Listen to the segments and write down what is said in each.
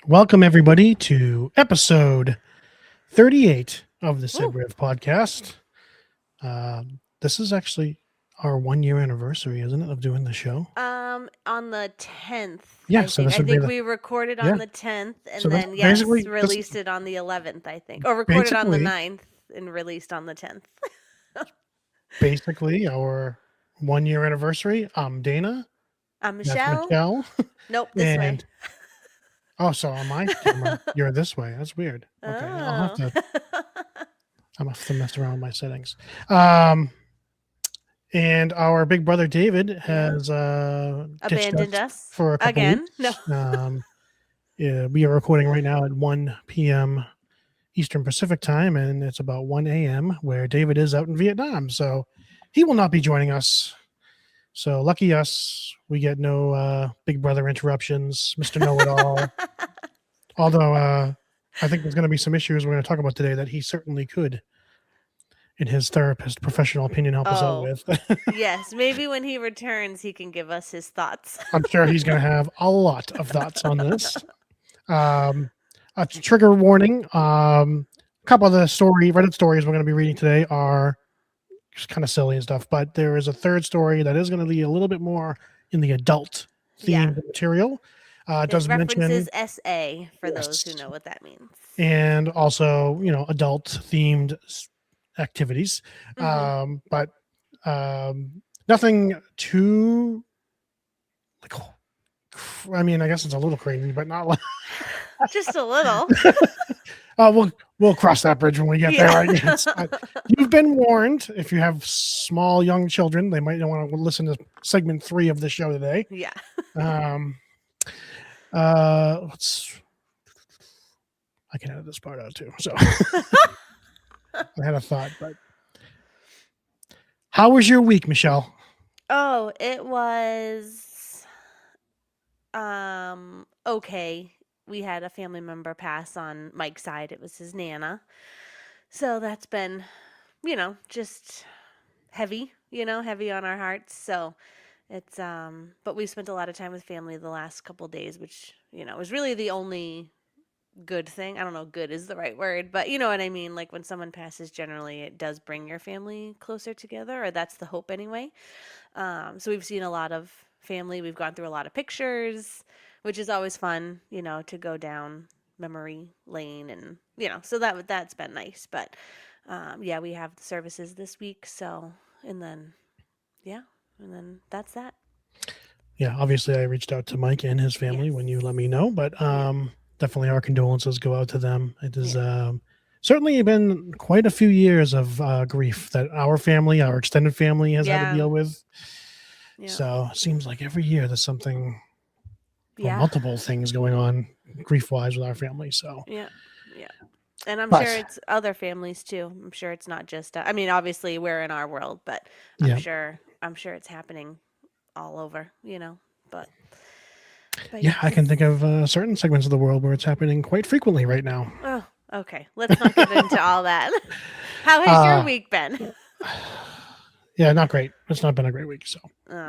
Welcome, everybody, to episode 38 of the Ooh. SibRev podcast. This is actually our 1 year anniversary, isn't it, of doing the show? On the 10th, Yeah, I so think. this I would be think the, we recorded yeah. on the 10th So and this then, yes, basically, this released it on the 11th, I think. Or recorded on the basically, 9th and released on the 10th. basically our 1 year anniversary. I'm Dana. I'm That's Michelle. Michelle. Nope, this way. And, oh, so on my camera, you're this way. That's weird. Okay, Oh. I'm have to mess around with my settings. And our big brother David has ditched Abandoned us us. for a couple Again. No. weeks. Yeah, we are recording right now at 1 p.m. Eastern Pacific time, and it's about 1 a.m. where David is out in Vietnam. So he will not be joining us. So lucky us, we get no big brother interruptions, Mr. Know-It-All. Although I think there's going to be some issues we're going to talk about today that he certainly could, in his therapist professional opinion, help us out with. Yes, maybe when he returns, he can give us his thoughts. I'm sure he's going to have a lot of thoughts on this. A trigger warning. A couple of the Reddit stories we're going to be reading today are just kind of silly and stuff, but there is a third story that is going to be a little bit more in the adult themed material. It does references mention SA for those who know what that means. And also, adult themed activities. But nothing too, I mean, I guess it's a little crazy, but not like just a little. We'll cross that bridge when we get there. I guess. You've been warned. If you have small young children, they might want to listen to segment 3 of the show today. Yeah. I can edit this part out too. So I had a thought, but how was your week, Michelle? Oh, it was okay. We had a family member pass on Mike's side. It was his Nana. So that's been, just heavy, heavy on our hearts. So it's but we spent a lot of time with family the last couple days, which, was really the only good thing. I don't know, good is the right word, but you know what I mean? Like when someone passes, generally it does bring your family closer together, or that's the hope anyway. So we've seen a lot of family. We've gone through a lot of pictures, which is always fun, to go down memory lane, and so that's been nice. But yeah, we have the services this week, so and then that's that. Yeah, obviously I reached out to Mike and his family when you let me know, but definitely our condolences go out to them. It is certainly been quite a few years of grief that our family, our extended family, has had to deal with. Yeah. So it seems like every year there's something, multiple things going on grief-wise with our family. So yeah. And I'm sure it's other families too. I'm sure it's not just. I mean, obviously we're in our world, but I'm sure it's happening all over. But yeah, I can think of certain segments of the world where it's happening quite frequently right now. Oh, okay. Let's not get into all that. How has your week been? Yeah, not great. It's not been a great week, so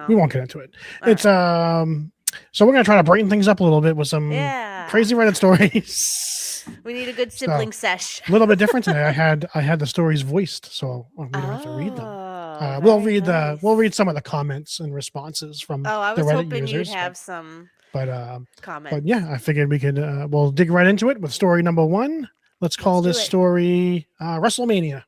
we won't get into it. It's so we're gonna try to brighten things up a little bit with some crazy Reddit stories. We need a good sibling sesh. A little bit different today. I had the stories voiced, so we don't have to read them. We'll read some of the comments and responses from I the was Reddit hoping users. You'd have some comments. But yeah, I figured we could we'll dig right into it with story number 1. Let's call this story WrestleMania.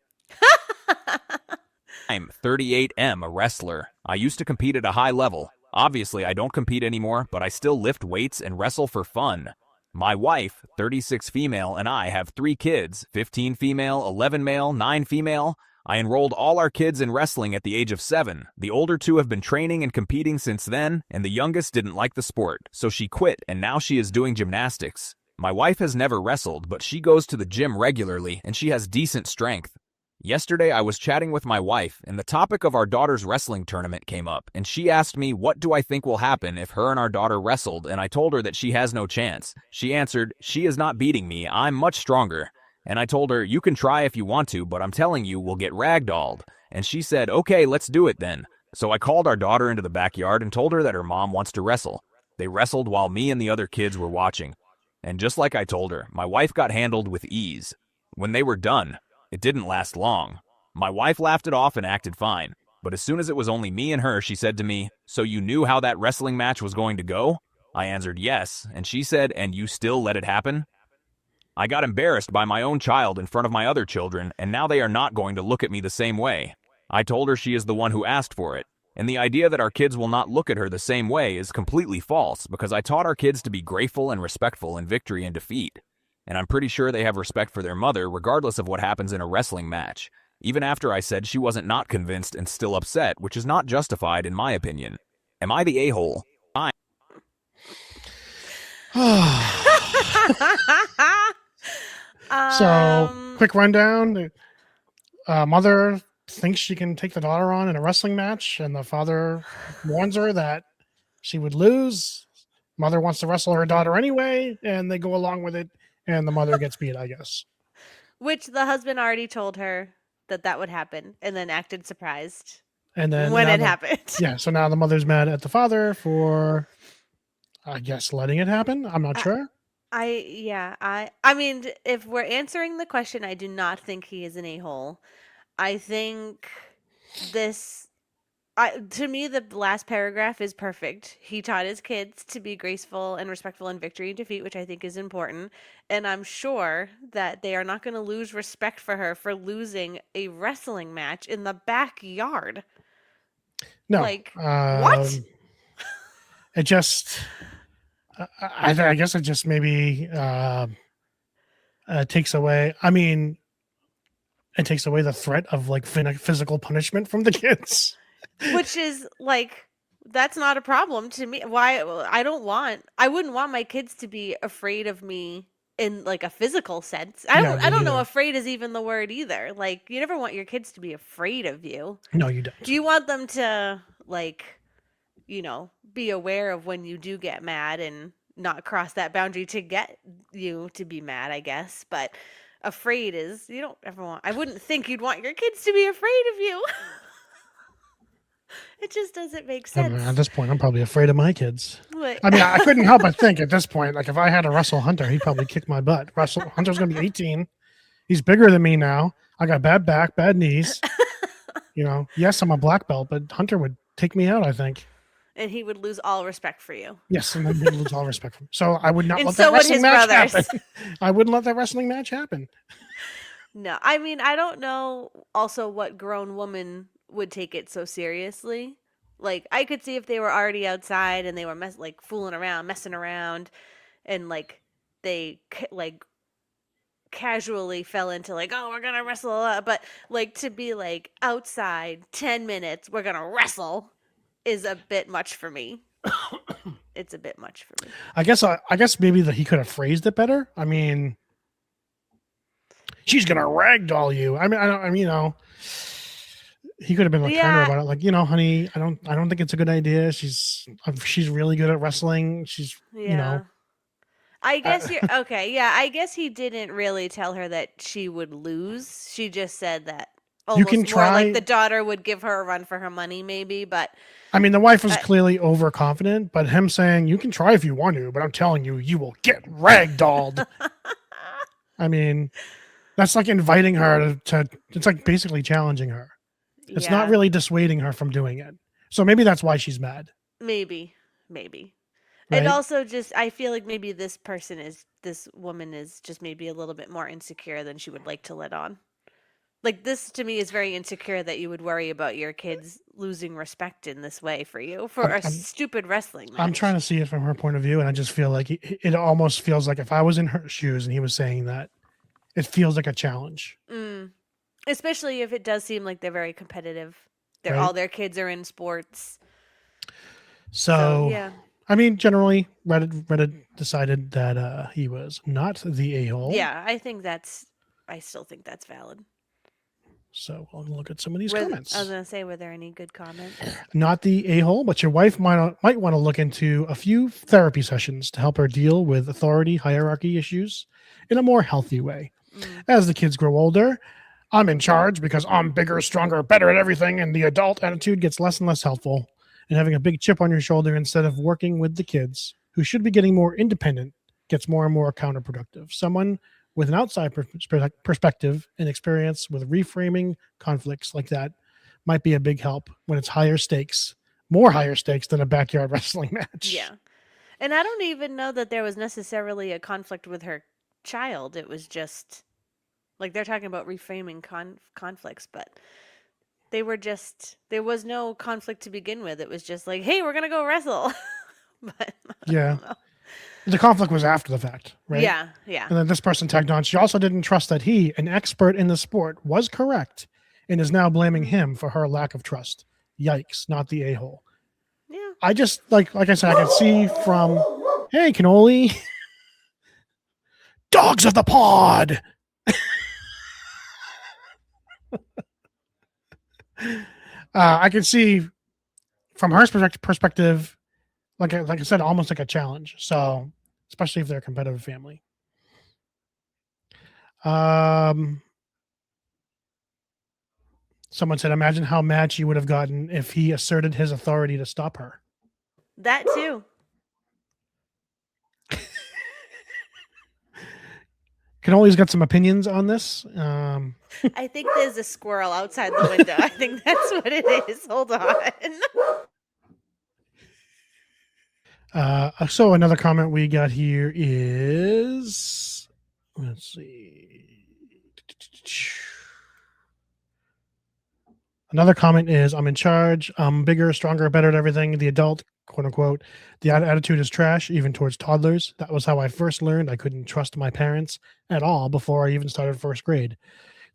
I'm 38M, a wrestler. I used to compete at a high level. Obviously, I don't compete anymore, but I still lift weights and wrestle for fun. My wife, 36 female, and I have 3 kids, 15 female, 11 male, 9 female. I enrolled all our kids in wrestling at the age of 7. The older 2 have been training and competing since then, and the youngest didn't like the sport, so she quit, and now she is doing gymnastics. My wife has never wrestled, but she goes to the gym regularly, and she has decent strength. Yesterday, I was chatting with my wife, and the topic of our daughter's wrestling tournament came up, and she asked me what do I think will happen if her and our daughter wrestled, and I told her that she has no chance. She answered, "She is not beating me, I'm much stronger." And I told her, "You can try if you want to, but I'm telling you, we'll get ragdolled." And she said, "Okay, let's do it then." So I called our daughter into the backyard and told her that her mom wants to wrestle. They wrestled while me and the other kids were watching. And just like I told her, my wife got handled with ease. When they were done, it didn't last long. My wife laughed it off and acted fine. But as soon as it was only me and her, she said to me, "So you knew how that wrestling match was going to go?" I answered yes, and she said, "And you still let it happen?" I got embarrassed by my own child in front of my other children, and now they are not going to look at me the same way. I told her she is the one who asked for it, and the idea that our kids will not look at her the same way is completely false because I taught our kids to be grateful and respectful in victory and defeat. And I'm pretty sure they have respect for their mother regardless of what happens in a wrestling match, even after I said she wasn't not convinced and still upset, which is not justified in my opinion. Am I the a-hole? So, quick rundown. Mother thinks she can take the daughter on in a wrestling match, and the father warns her that she would lose. Mother wants to wrestle her daughter anyway, and they go along with it, and the mother gets beat, I guess. Which the husband already told her that would happen, and then acted surprised And then when it now happened. Yeah, so now the mother's mad at the father for, I guess, letting it happen. I'm not sure. I mean, if we're answering the question, I do not think he is an a-hole. I think to me, the last paragraph is perfect. He taught his kids to be graceful and respectful in victory and defeat, which I think is important. And I'm sure that they are not going to lose respect for her for losing a wrestling match in the backyard. No. Like, what? It just, I guess it just maybe takes away, it takes away the threat of like physical punishment from the kids. Which is like, that's not a problem to me. Why? I wouldn't want my kids to be afraid of me in like a physical sense. I don't know. Afraid is even the word either. Like, you never want your kids to be afraid of you. No, you don't. You want them to like, be aware of when you do get mad and not cross that boundary to get you to be mad, I guess. But afraid is, you don't ever want. I wouldn't think you'd want your kids to be afraid of you. It just doesn't make sense. At this point, I'm probably afraid of my kids. What? I couldn't help but think at this point, like if I had to wrestle Hunter, he'd probably kick my butt. Hunter's going to be 18. He's bigger than me now. I got bad back, bad knees. Yes, I'm a black belt, but Hunter would take me out, I think. And he would lose all respect for you. Yes, and then he'd lose all respect for me. So I would not And let so that would wrestling his match brothers. happen. I wouldn't let that wrestling match happen. No, I mean, I don't know also what grown woman would take it so seriously. Like, I could see if they were already outside and they were fooling around, messing around, and like they casually fell into like, oh, we're gonna wrestle a lot. But like to be like outside 10 minutes, we're gonna wrestle is a bit much for me. It's a bit much for me. I guess maybe that he could have phrased it better. I mean, she's gonna ragdoll you. He could have been kinder about it. Like, honey, I don't think it's a good idea. She's really good at wrestling. She's, I guess you're okay. Yeah, I guess he didn't really tell her that she would lose. She just said that almost can more try, like the daughter would give her a run for her money, maybe. But I mean, the wife was clearly overconfident, but him saying, "You can try if you want to, but I'm telling you, you will get ragdolled." I mean, that's like inviting her to. It's like basically challenging her. It's not really dissuading her from doing it. So maybe that's why she's mad. Maybe. Right? And also just, I feel like maybe this woman is just maybe a little bit more insecure than she would like to let on. Like, this to me is very insecure that you would worry about your kids losing respect in this way for you for a stupid wrestling match. I'm trying to see it from her point of view, and I just feel like it almost feels like if I was in her shoes and he was saying that, it feels like a challenge. Especially if it does seem like they're very competitive. All their kids are in sports. So yeah. I mean, generally, Reddit decided that he was not the a-hole. Yeah, I still think that's valid. So I'll look at some of these comments. I was going to say, were there any good comments? Not the a-hole, but your wife might want to look into a few therapy sessions to help her deal with authority hierarchy issues in a more healthy way. As the kids grow older, I'm in charge because I'm bigger, stronger, better at everything, and the adult attitude gets less and less helpful. And having a big chip on your shoulder instead of working with the kids, who should be getting more independent, gets more and more counterproductive. Someone with an outside perspective and experience with reframing conflicts like that might be a big help when it's higher stakes, more higher stakes than a backyard wrestling match. Yeah. And I don't even know that there was necessarily a conflict with her child. It was just like they're talking about reframing conflicts, but there was no conflict to begin with. It was just like, hey, we're going to go wrestle. But Yeah. The conflict was after the fact, right? Yeah. And then this person tagged on, she also didn't trust that he, an expert in the sport, was correct and is now blaming him for her lack of trust. Yikes, not the a-hole. Yeah. I just, like I said, I can see from, hey, cannoli. Dogs of the pod. I can see from her perspective, like I said, almost like a challenge. So, especially if they're a competitive family. Someone said, imagine how mad she would have gotten if he asserted his authority to stop her. That too. Cannoli's got some opinions on this. I think there's a squirrel outside the window. I think that's what it is. Hold on. So another comment we got here is, let's see. Another comment is, I'm in charge. I'm bigger, stronger, better at everything. The adult, quote unquote. The attitude is trash, even towards toddlers. That was how I first learned I couldn't trust my parents at all before I even started first grade.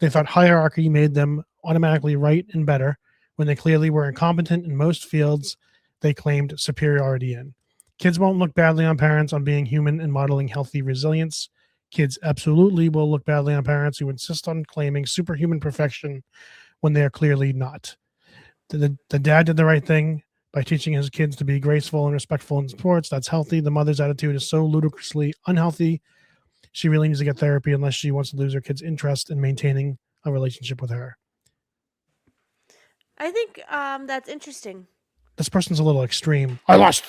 They thought hierarchy made them automatically right and better when they clearly were incompetent in most fields they claimed superiority in. Kids won't look badly on parents on being human and modeling healthy resilience. Kids absolutely will look badly on parents who insist on claiming superhuman perfection when they are clearly not. The dad did the right thing by teaching his kids to be graceful and respectful in sports. That's healthy. The mother's attitude is so ludicrously unhealthy. She really needs to get therapy unless she wants to lose her kid's interest in maintaining a relationship with her. I think that's interesting. This person's a little extreme. I lost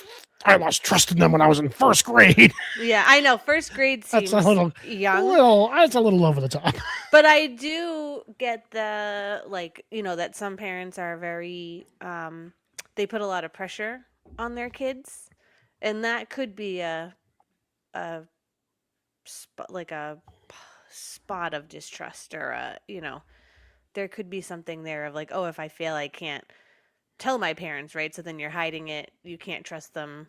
trust in them when I was in first grade. Yeah, I know. First grade seems That's a little young. That's a little over the top. But I do get the, like, that some parents are very, they put a lot of pressure on their kids. And that could be a spot of distrust, or there could be something there of like, oh, if I fail, I can't tell my parents, right? So then you're hiding it. You can't trust them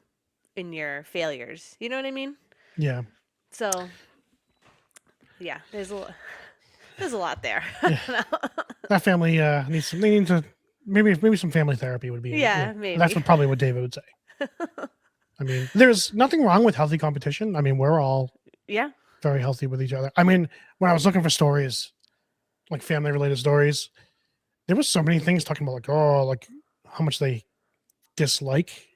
in your failures. You know what I mean? Yeah. So, yeah, there's a lot there. Yeah. That family needs some. They need to maybe some family therapy would be. Yeah, maybe. That's probably what David would say. I mean, there's nothing wrong with healthy competition. I mean, we're all very healthy with each other. I mean, when I was looking for stories, like family related stories, there was so many things talking about like how much they dislike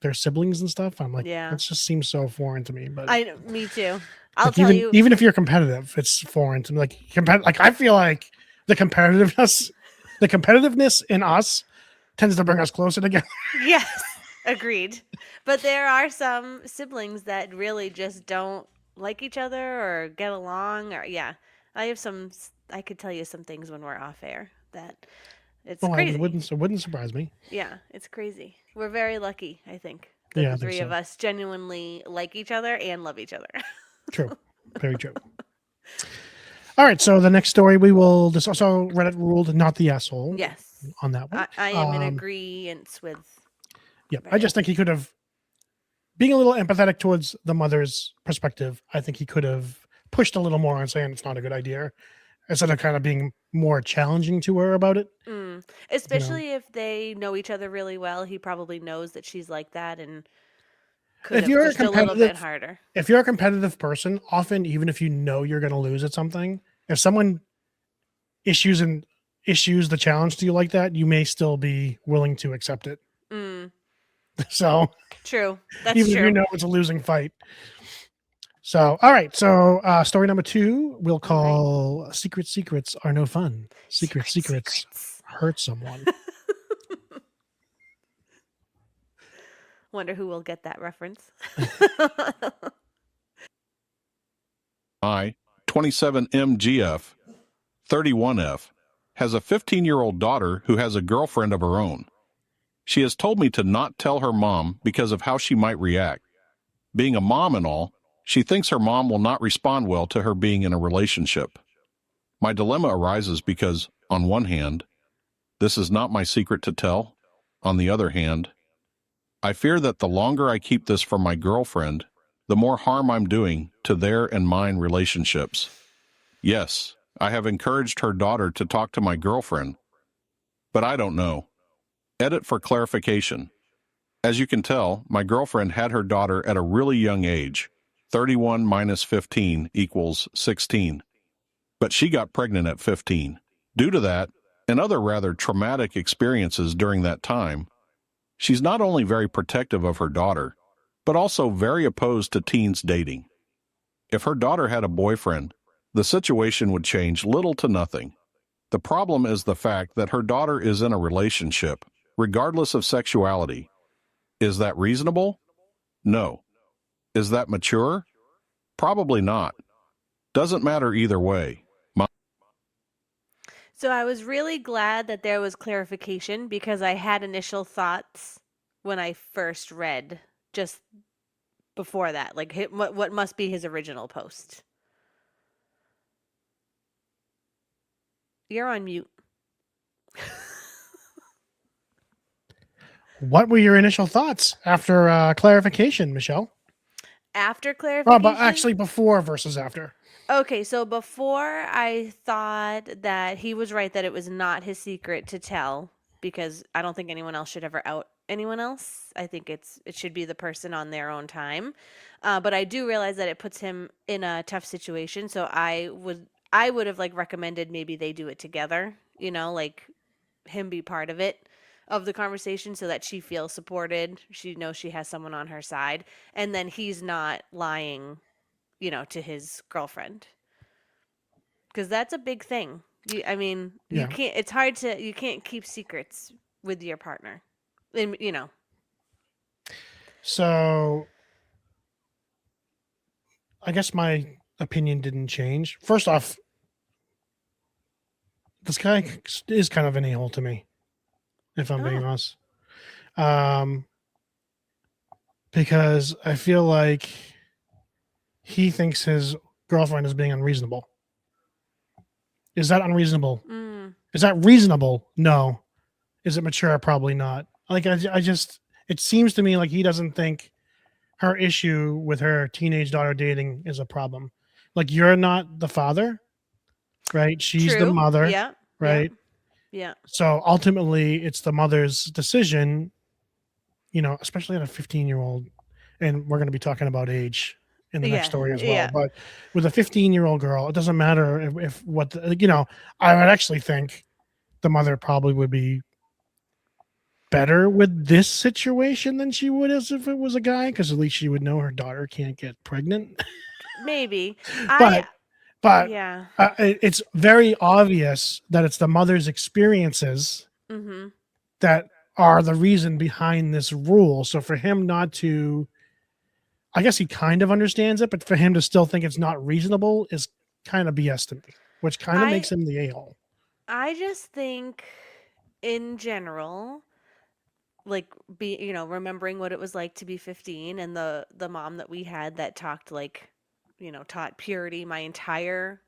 their siblings and stuff. I'm like, it just seems so foreign to me. But me too. I'll tell you, even if you're competitive, it's foreign to me. Like I feel like the competitiveness in us tends to bring us closer together. Yes, agreed. But there are some siblings that really just don't like each other or get along, or I could tell you some things when we're off air that it's crazy. It wouldn't surprise me. Yeah, it's crazy. We're very lucky, I think, that the three of us genuinely like each other and love each other. True. Very true. All right, so the next story this also Reddit ruled not the asshole. Yes. On that one. I am in agreement with. Yeah, I just think he could have, being a little empathetic towards the mother's perspective, I think he could have pushed a little more on saying it's not a good idea, instead of kind of being more challenging to her about it. Especially if they know each other really well, he probably knows that she's like that and could have pushed a little bit harder. If you're a competitive person, often, even if you know you're going to lose at something, if someone issues the challenge to you like that, you may still be willing to accept it. So true. That's even true. if you know it's a losing fight. So, all right. So, story number 2, we'll call Secrets Are No Fun. Secrets hurt someone. Wonder who will get that reference. I, 27MGF, 31F, has a 15-year-old daughter who has a girlfriend of her own. She has told me to not tell her mom because of how she might react. Being a mom and all, she thinks her mom will not respond well to her being in a relationship. My dilemma arises because, on one hand, this is not my secret to tell. On the other hand, I fear that the longer I keep this from my girlfriend, the more harm I'm doing to their and mine relationships. Yes, I have encouraged her daughter to talk to my girlfriend, but I don't know. Edit for clarification. As you can tell, my girlfriend had her daughter at a really young age. 31 minus 15 equals 16. But she got pregnant at 15. Due to that, and other rather traumatic experiences during that time, she's not only very protective of her daughter, but also very opposed to teens dating. If her daughter had a boyfriend, the situation would change little to nothing. The problem is the fact that her daughter is in a relationship, regardless of sexuality. Is that reasonable? No. Is that mature? Probably not. Doesn't matter either way. So I was really glad that there was clarification because I had initial thoughts when I first read just before that, like what must be his original post. You're on mute. What were your initial thoughts after clarification, Michelle? After Oh, clarification? but actually before versus after. Okay, so before I thought that he was right that it was not his secret to tell because I don't think anyone else should ever out anyone else. I think it should be the person on their own time. But I do realize that it puts him in a tough situation. So I would have like recommended maybe they do it together. Like him be part of it of the conversation so that she feels supported. She knows she has someone on her side, and then he's not lying to his girlfriend. Because that's a big thing. You Yeah. can't, it's hard to, you can't keep secrets with your partner. And. So I guess my opinion didn't change. First off, this guy is kind of an a-hole to me, if I'm being Oh. honest. Because I feel like he thinks his girlfriend is being unreasonable. Is that unreasonable? Is that reasonable? No. Is it mature? Probably not. Like I just, it seems to me like he doesn't think her issue with her teenage daughter dating is a problem. Like you're not the father, right? She's the True. mother, Yeah. right? Yeah. So ultimately, it's the mother's decision. Especially at a 15-year-old, and we're going to be talking about age in the next story as well. Yeah. But with a 15-year-old girl, it doesn't matter if what I would actually think the mother probably would be better with this situation than she would as if it was a guy, because at least she would know her daughter can't get pregnant. Maybe. but Yeah. It's very obvious that it's the mother's experiences Mm-hmm. that are the reason behind this rule. So for him not to, I guess he kind of understands it, but for him to still think it's not reasonable is kind of BS to me, which kind of makes him the a-hole. I just think in general, like remembering what it was like to be 15 and the mom that we had that talked taught purity my entire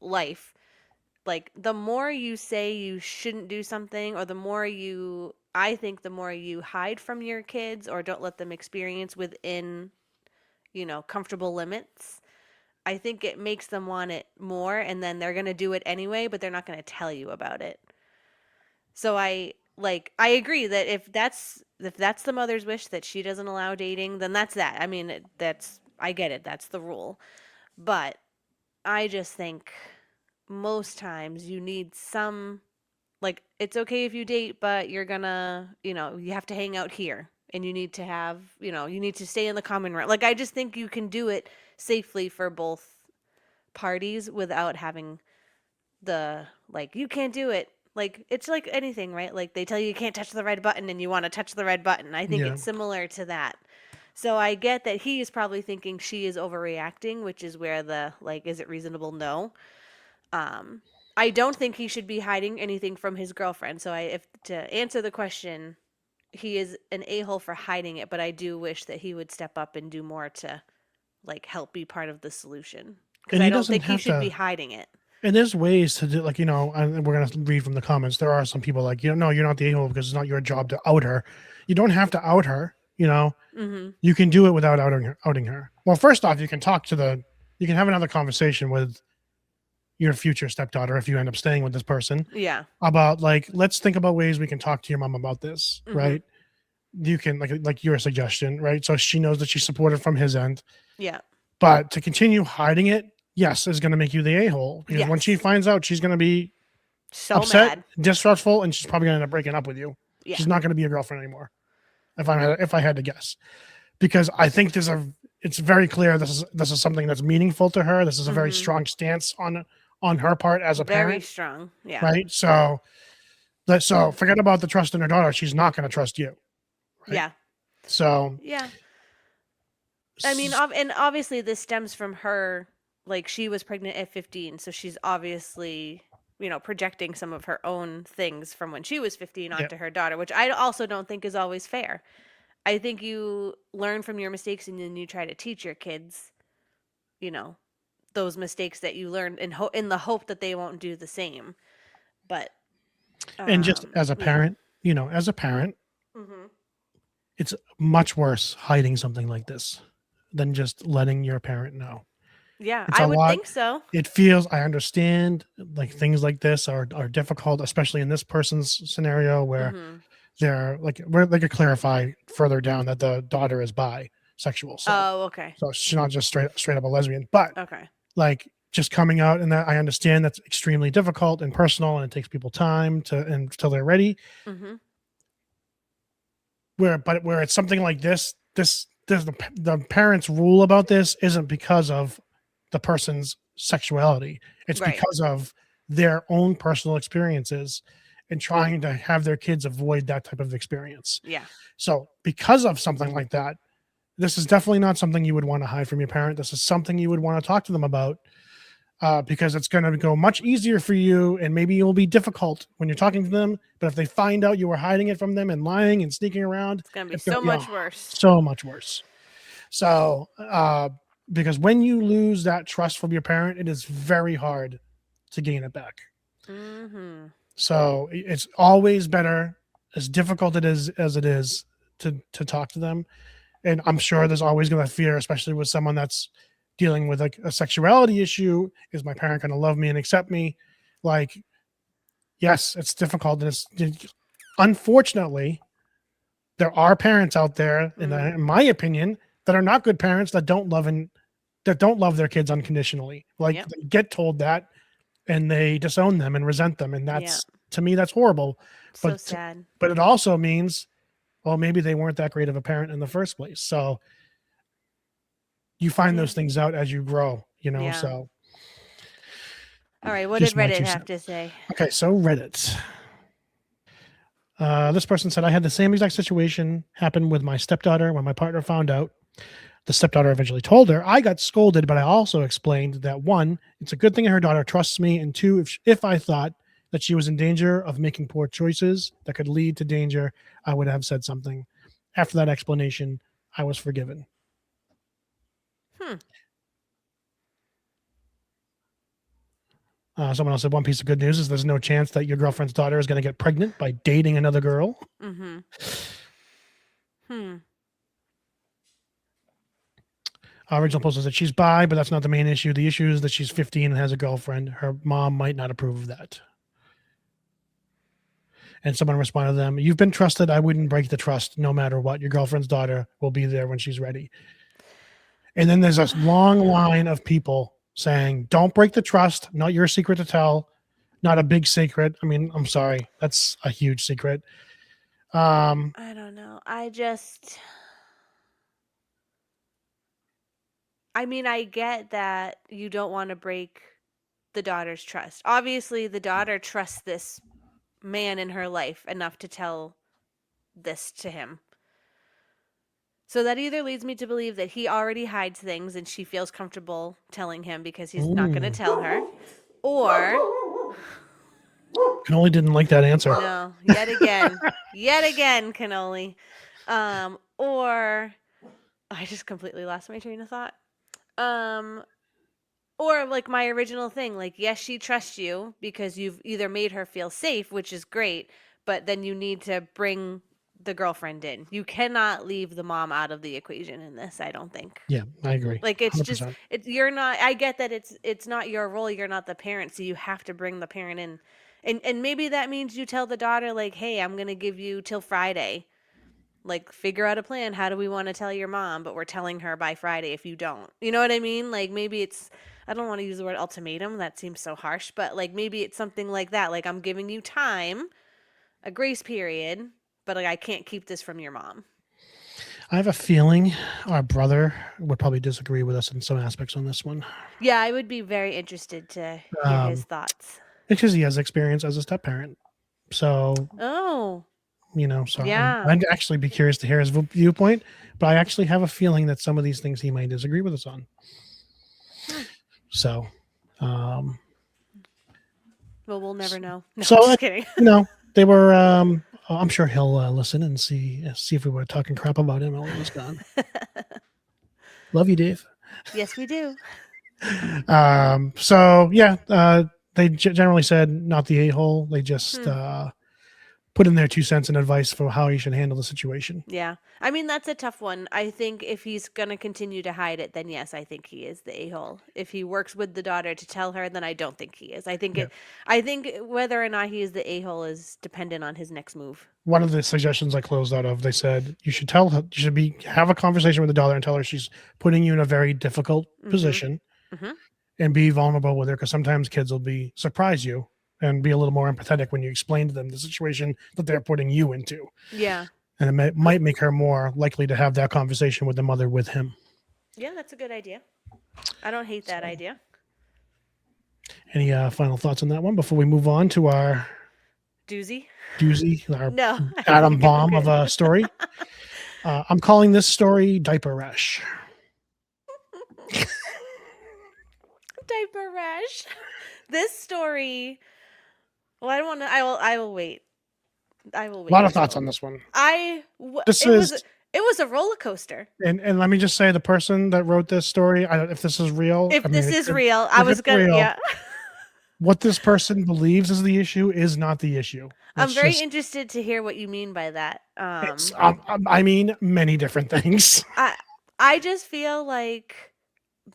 life. Like the more you say you shouldn't do something, or I think the more you hide from your kids or don't let them experience within comfortable limits, I think it makes them want it more, and then they're going to do it anyway, but they're not going to tell you about it. So I agree that if that's the mother's wish that she doesn't allow dating, then that's that. I mean, I get it. That's the rule. But I just think most times you need some, like, it's okay if you date, but you're gonna, you have to hang out here, and you need to have, you need to stay in the common room. Like, I just think you can do it safely for both parties without having you can't do it. Like, it's like anything, right? Like, they tell you can't touch the red button and you want to touch the red button. I think Yeah. it's similar to that. So I get that he is probably thinking she is overreacting, which is where the like, is it reasonable? No. Um, I don't think he should be hiding anything from his girlfriend. So if to answer the question, he is an a-hole for hiding it, but I do wish that he would step up and do more to like help be part of the solution because And I he don't doesn't think he have should be to. hiding it. And there's ways to do, like, and we're gonna read from the comments. There are some people like, no, you're not the a-hole because it's not your job to out her. You don't have to out her. Mm-hmm. You can do it without outing her. Well, first off, you can you can have another conversation with your future stepdaughter if you end up staying with this person Yeah. about, like, let's think about ways we can talk to your mom about this, Mhm. right? You can, like your suggestion, right? So she knows that she's supported from his end. Yeah. But to continue hiding it, yes, is going to make you the a-hole, because when she Yes. finds out, she's going to be So upset, mad. distrustful, and she's probably going to end up breaking up with you. Yeah. She's not going to be your girlfriend anymore, if I had to guess, because I think it's very clear this is something that's meaningful to her. This is a very Mhm. strong stance on her part as a Very parent, strong. Yeah. right? So forget about the trust in her daughter. She's not going to trust you, right? Yeah. So Yeah. I mean, and obviously this stems from her, like she was pregnant at 15, so she's obviously, projecting some of her own things from when she was 15 onto her daughter, which I also don't think is always fair. I think you learn from your mistakes and then you try to teach your kids, those mistakes that you learned in the hope that they won't do the same. But and just as a yeah. parent, Mm-hmm. it's much worse hiding something like this than just letting your parent know. Yeah, It's I a would lot. think so. I understand, like, things like this are difficult, especially in this person's scenario where Mm-hmm. they could clarify further down that the daughter is bisexual. Oh, okay. So she's not just straight up a lesbian, but Okay. like just coming out, and that I understand that's extremely difficult and personal, and it takes people time until they're ready. Mm-hmm. Where it's something like this, the parents' rule about this isn't because of the person's sexuality. It's Right. because of their own personal experiences and trying to have their kids avoid that type of experience. Yeah. So because of something like that, this is definitely not something you would want to hide from your parent. This is something you would want to talk to them about, because it's going to go much easier for you, and maybe it will be difficult when you're talking to them. But if they find out you were hiding it from them and lying and sneaking around, It's gonna be so much worse. so much worse. So, because when you lose that trust from your parent, it is very hard to gain it back. Mm-hmm. So it's always better, as difficult as it is, to talk to them. And I'm sure there's always going to fear, especially with someone that's dealing with like a sexuality issue. Is my parent going to love me and accept me? Like, yes, it's difficult. And unfortunately, there are parents out there, in my opinion, that are not good parents, that don't love their kids unconditionally. Like, Yep. they get told that and they disown them and resent them. And that's, to me, that's horrible. So sad. But it also means, well, maybe they weren't that great of a parent in the first place. So you find those things out as you grow, Yeah. so. All right, what did Reddit have to say? Okay, so Reddit. This person said, I had the same exact situation happen with my stepdaughter when my partner found out. The stepdaughter eventually told her. I got scolded, but I also explained that, one, it's a good thing her daughter trusts me, and two, if I thought that she was in danger of making poor choices that could lead to danger, I would have said something. After that explanation, I was forgiven. Someone else said, one piece of good news is there's no chance that your girlfriend's daughter is going to get pregnant by dating another girl. Mm-hmm. Original poster said she's bi, but that's not the main issue. The issue is that she's 15 and has a girlfriend. Her mom might not approve of that. And someone responded to them, you've been trusted. I wouldn't break the trust no matter what. Your girlfriend's daughter will be there when she's ready. And then there's a long line of people saying, don't break the trust. Not your secret to tell. Not a big secret. I mean, I'm sorry. That's a huge secret. I don't know. I get that you don't want to break the daughter's trust. Obviously, the daughter trusts this man in her life enough to tell this to him. So that either leads me to believe that he already hides things and she feels comfortable telling him because he's not going to tell her. Or, Cannoli didn't like that answer. no, yet again, Cannoli. Or, I just completely lost my train of thought. Or like my original thing, like, yes, she trusts you because you've either made her feel safe, which is great, but then you need to bring the girlfriend in. You cannot leave the mom out of the equation in this, I don't think. Yeah, I agree. Like it's 100%. just you're not, I get that it's not your role, you're not the parent, so you have to bring the parent in. And maybe that means you tell the daughter like, "Hey, I'm going to give you till Friday. Like figure out a plan. How do we want to tell your mom, but we're telling her by Friday if you don't." You know what I mean? Like maybe it's, I don't want to use the word ultimatum, that seems so harsh, but like maybe it's something like that. Like I'm giving you time, a grace period, but like I can't keep this from your mom. I have a feeling our brother would probably disagree with us in some aspects on this one. Yeah, I would be very interested to hear his thoughts. Because he has experience as a step parent. So, Oh, so yeah. I'd actually be curious to hear his viewpoint, but I actually have a feeling that some of these things he might disagree with us on. So, well, we'll never know. No, so just kidding. They were, I'm sure he'll listen and see if we were talking crap about him while he was gone. Love you, Dave. Yes, we do. So yeah, they generally said not the a-hole. They just put in their 2 cents and advice for how he should handle the situation. Yeah. I mean, that's a tough one. I think if he's going to continue to hide it, then yes, I think he is the a-hole. If he works with the daughter to tell her, then I don't think he is. I think I think whether or not he is the a-hole is dependent on his next move. One of the suggestions I closed out of, they said you should tell her, you should have a conversation with the daughter and tell her she's putting you in a very difficult position and be vulnerable with her, because sometimes kids will surprise you and be a little more empathetic when you explain to them the situation that they're putting you into. Yeah. And it might make her more likely to have that conversation with the mother with him. Yeah, that's a good idea. I don't hate that idea. Any final thoughts on that one before we move on to our doozy, our No. atom bomb of a story? I'm calling this story Diaper Rash. Diaper Rash. This story. Well, I don't want to. I will wait. I will wait. A lot of thoughts on this one. It was a roller coaster. And let me just say, the person that wrote this story, if this is real, If this is real, I was gonna. Yeah. What this person believes is the issue is not the issue. I'm very interested to hear what you mean by that. I mean many different things. I just feel like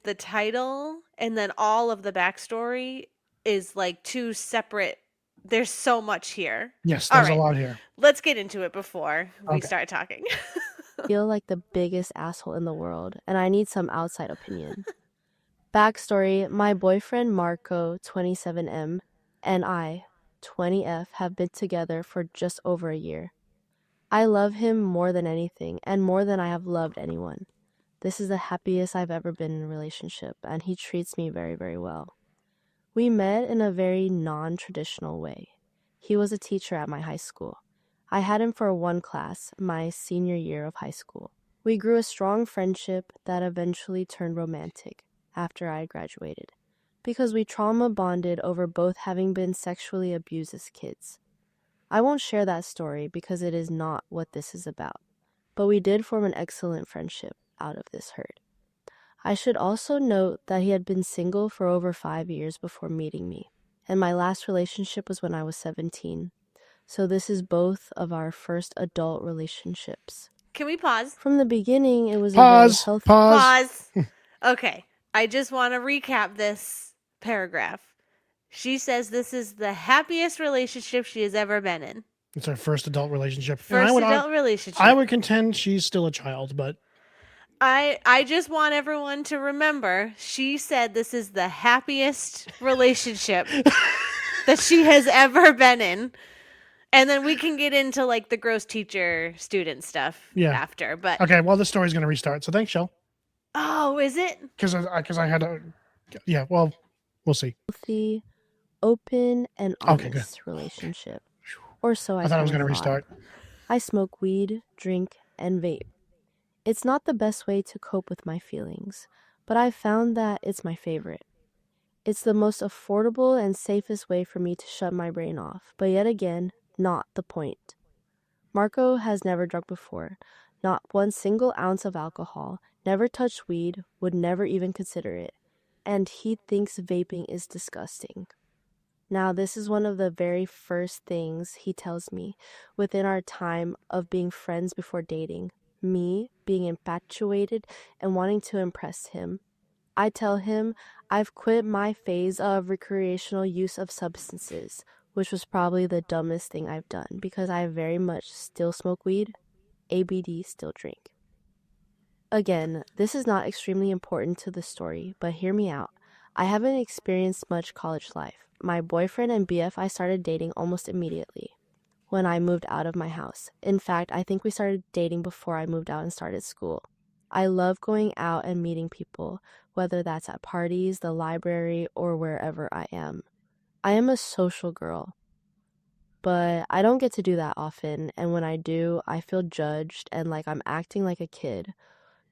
the title and then all of the backstory is like two separate. There's so much here. Yes, there's a lot here. Let's get into it before we start talking. I feel like the biggest asshole in the world, and I need some outside opinion. Backstory: my boyfriend Marco, 27M, and I, 20F, have been together for just over a year. I love him more than anything, and more than I have loved anyone. This is the happiest I've ever been in a relationship, and he treats me very, very well. We met in a very non-traditional way. He was a teacher at my high school. I had him for one class, my senior year of high school. We grew a strong friendship that eventually turned romantic after I graduated, because we trauma bonded over both having been sexually abused as kids. I won't share that story because it is not what this is about, but we did form an excellent friendship out of this hurt. I should also note that he had been single for over 5 years before meeting me, and my last relationship was when I was 17. So this is both of our first adult relationships. Can we pause? From the beginning, it was Pause. a very healthy... Pause. Okay. I just want to recap this paragraph. She says this is the happiest relationship she has ever been in. It's her first adult relationship. Relationship. I would contend she's still a child, but I just want everyone to remember she said this is the happiest relationship that she has ever been in. And then we can get into like the gross teacher student stuff after. But okay, well, the story's going to restart. So thanks, Shell. Oh, is it? Because I had to. Yeah, well, we'll see. Healthy, open, and honest relationship. Or so I thought I was going to restart. I smoke weed, drink, and vape. It's not the best way to cope with my feelings, but I've found that it's my favorite. It's the most affordable and safest way for me to shut my brain off, but yet again, not the point. Marco has never drunk before, not 1 single ounce of alcohol, never touched weed, would never even consider it, and he thinks vaping is disgusting. Now, this is one of the very first things he tells me within our time of being friends before dating, me being infatuated and wanting to impress him. I tell him I've quit my phase of recreational use of substances, which was probably the dumbest thing I've done because I very much still smoke weed, ABD still drink. Again, this is not extremely important to the story, but hear me out. I haven't experienced much college life. My boyfriend and BF I started dating almost immediately when I moved out of my house. In fact, I think we started dating before I moved out and started school. I love going out and meeting people, whether that's at parties, the library, or wherever I am. I am a social girl, but I don't get to do that often, and when I do, I feel judged and like I'm acting like a kid.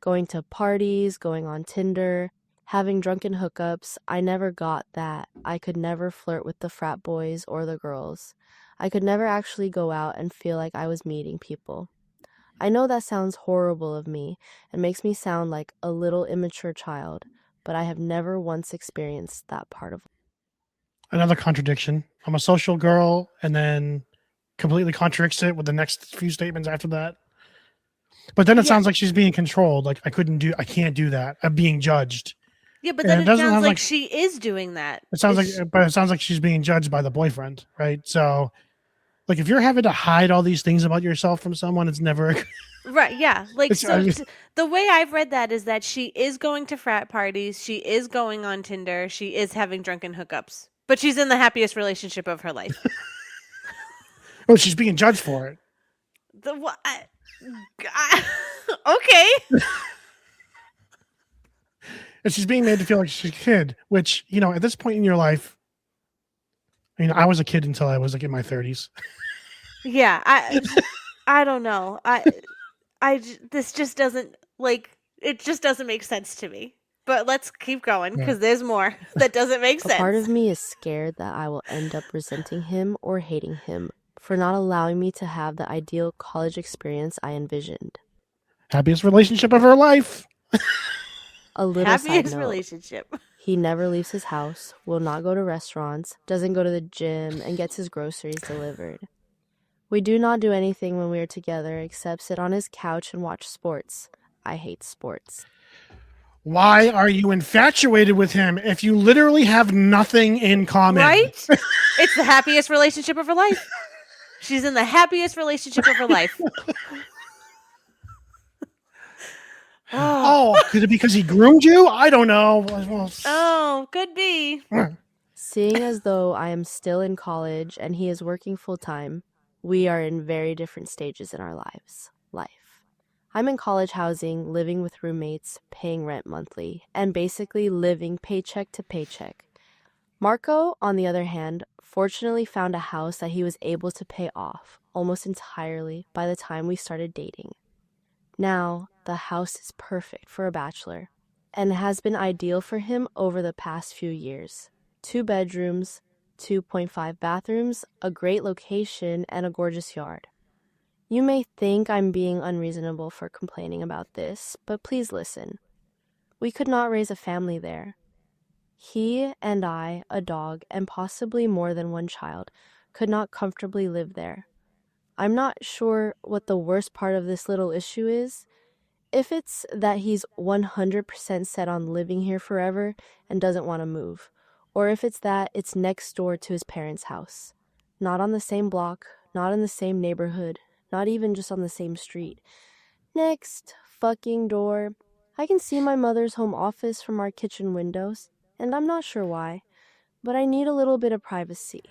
Going to parties, going on Tinder, having drunken hookups, I never got that. I could never flirt with the frat boys or the girls. I could never actually go out and feel like I was meeting people. I know that sounds horrible of me and makes me sound like a little immature child, but I have never once experienced that part of life. Another contradiction. I'm a social girl, and then completely contradicts it with the next few statements after that. But then it Yeah. sounds like she's being controlled. Like I can't do that. I'm being judged. Yeah, but And then it it doesn't sounds sound like like- she is doing that. It sounds It's- like, but it sounds like she's being judged by the boyfriend, right? So, like, if you're having to hide all these things about yourself from someone, it's never. Right, yeah. Like, It's- I mean- the way I've read that is that she is going to frat parties, she is going on Tinder, she is having drunken hookups, but she's in the happiest relationship of her life. Oh, she's being judged for it. The what? Okay. And she's being made to feel like she's a kid, which, at this point in your life, I was a kid until I was like in my 30s. Yeah, I don't know. This just doesn't it just doesn't make sense to me. But let's keep going because there's more that doesn't make A sense. part of me is scared that I will end up resenting him or hating him for not allowing me to have the ideal college experience I envisioned. Happiest relationship of her life. A little side Happiest note, relationship. he never leaves his house, will not go to restaurants, doesn't go to the gym, and gets his groceries delivered. We do not do anything when we are together except sit on his couch and watch sports. I hate sports. Why are you infatuated with him if you literally have nothing in common? Right? It's the happiest relationship of her life. She's in the happiest relationship of her life. Oh, could it be because he groomed you? I don't know. Well, Oh, could be. Seeing as though I am still in college and he is working full time, we are in very different stages in our lives. I'm in college housing, living with roommates, paying rent monthly, and basically living paycheck to paycheck. Marco, on the other hand, fortunately found a house that he was able to pay off almost entirely by the time we started dating. Now, the house is perfect for a bachelor and has been ideal for him over the past few years. 2 bedrooms, 2.5 bathrooms, a great location, and a gorgeous yard. You may think I'm being unreasonable for complaining about this, but please listen. We could not raise a family there. He and I, a dog, and possibly more than one child, could not comfortably live there. I'm not sure what the worst part of this little issue is. If it's that he's 100% set on living here forever and doesn't want to move, or if it's that it's next door to his parents' house. Not on the same block, not in the same neighborhood, not even just on the same street. Next fucking door. I can see my mother's home office from our kitchen windows, and I'm not sure why, but I need a little bit of privacy.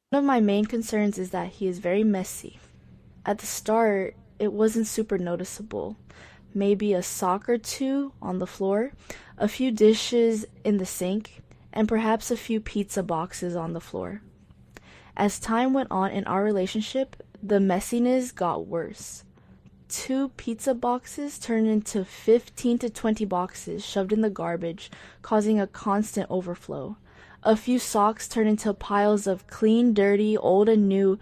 One of my main concerns is that he is very messy. At the start, it wasn't super noticeable. Maybe a sock or two on the floor, a few dishes in the sink, and perhaps a few pizza boxes on the floor. As time went on in our relationship, the messiness got worse. 2 pizza boxes turned into 15 to 20 boxes shoved in the garbage, causing a constant overflow. A few socks turned into piles of clean, dirty, old and new,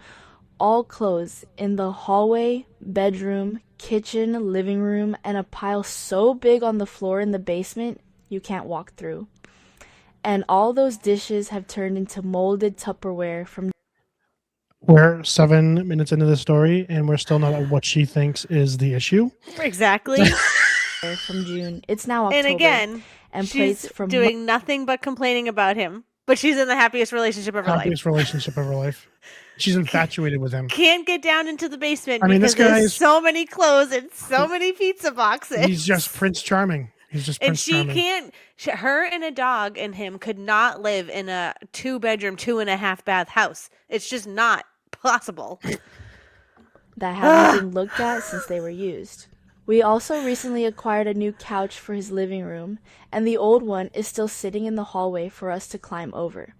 all clothes in the hallway, bedroom, kitchen, living room, and a pile so big on the floor in the basement you can't walk through. And all those dishes have turned into molded Tupperware from We're 7 minutes into the story, and we're still not at what she thinks is the issue. Exactly. June. It's now October. And again, and she's plates from doing nothing but complaining about him. But she's in the happiest relationship of her life. Happiest relationship of her life. She's infatuated with him. Can't get down into the basement I mean, because this guy there's is- so many clothes and so many pizza boxes. He's just Prince Charming. He's just and Prince she Charming. can't. Her and a dog and him could not live in a 2-bedroom, 2.5 bath house. It's just not possible. that haven't been looked at since they were used. We also recently acquired a new couch for his living room, and the old one is still sitting in the hallway for us to climb over.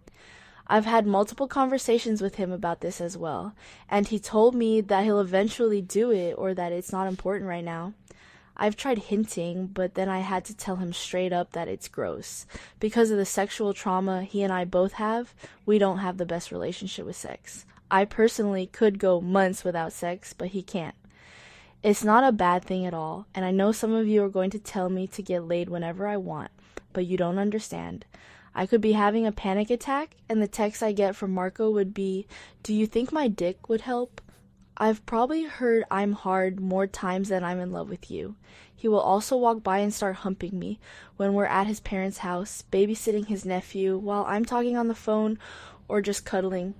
I've had multiple conversations with him about this as well, and he told me that he'll eventually do it or that it's not important right now. I've tried hinting, but then I had to tell him straight up that it's gross. Because of the sexual trauma he and I both have, we don't have the best relationship with sex. I personally could go months without sex, but he can't. It's not a bad thing at all, and I know some of you are going to tell me to get laid whenever I want, but you don't understand. I could be having a panic attack, and the text I get from Marco would be, "Do you think my dick would help?" I've probably heard "I'm hard" more times than "I'm in love with you." He will also walk by and start humping me when we're at his parents' house, babysitting his nephew, while I'm talking on the phone, or just cuddling.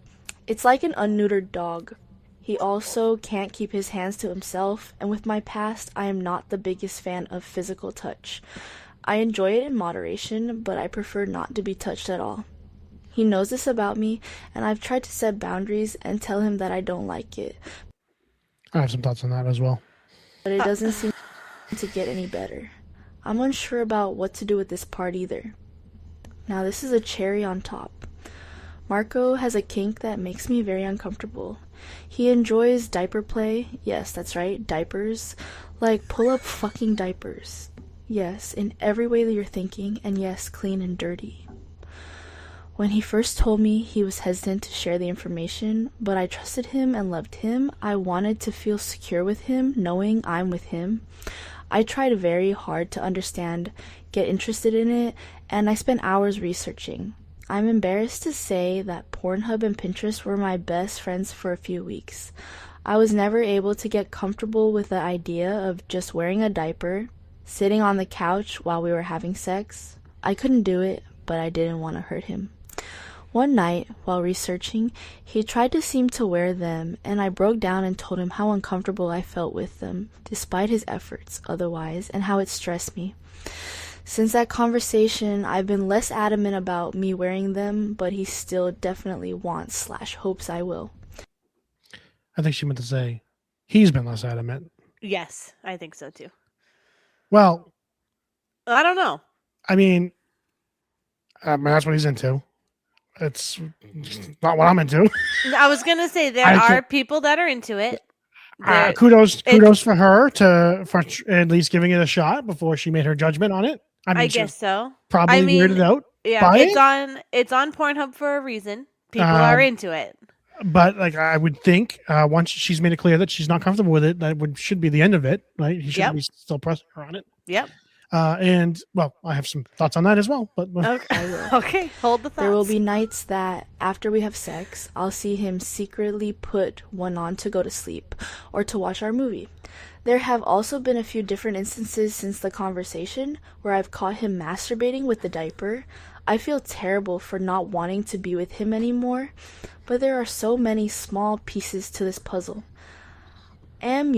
It's like an unneutered dog. He also can't keep his hands to himself, and with my past, I am not the biggest fan of physical touch. I enjoy it in moderation, but I prefer not to be touched at all. He knows this about me, and I've tried to set boundaries and tell him that I don't like it, I have some thoughts on that as well. but it doesn't seem to get any better. I'm unsure about what to do with this part either. Now, this is a cherry on top. Marco has a kink that makes me very uncomfortable. He enjoys diaper play. Yes, that's right, diapers. Like, pull up fucking diapers. Yes, in every way that you're thinking, and yes, clean and dirty. When he first told me, he was hesitant to share the information, but I trusted him and loved him. I wanted to feel secure with him, knowing I'm with him. I tried very hard to understand, get interested in it, and I spent hours researching. I'm embarrassed to say that Pornhub and Pinterest were my best friends for a few weeks. I was never able to get comfortable with the idea of just wearing a diaper, sitting on the couch while we were having sex. I couldn't do it, but I didn't want to hurt him. One night, while researching, he tried to seem to wear them, and I broke down and told him how uncomfortable I felt with them, despite his efforts otherwise, and how it stressed me. Since that conversation, I've been less adamant about me wearing them, but he still definitely wants/hopes I will. I think she meant to say he's been less adamant. Yes, I think so too. Well, I don't know. I mean, that's what he's into. It's not what I'm into. I was gonna say there I are could- people that are into it. There- Kudos for her for at least giving it a shot before she made her judgment on it. I mean, I she guess so. probably I mean, weirded out. Yeah, by it's on Pornhub for a reason. People are into it. But like I would think, once she's made it clear that she's not comfortable with it, should be the end of it, right? He shouldn't be still pressing her on it. Yep. And well, I have some thoughts on that as well. But Okay. Okay. Hold the thoughts. There will be nights that, after we have sex, I'll see him secretly put one on to go to sleep or to watch our movie. There have also been a few different instances since the conversation where I've caught him masturbating with the diaper. I feel terrible for not wanting to be with him anymore, but there are so many small pieces to this puzzle. I'm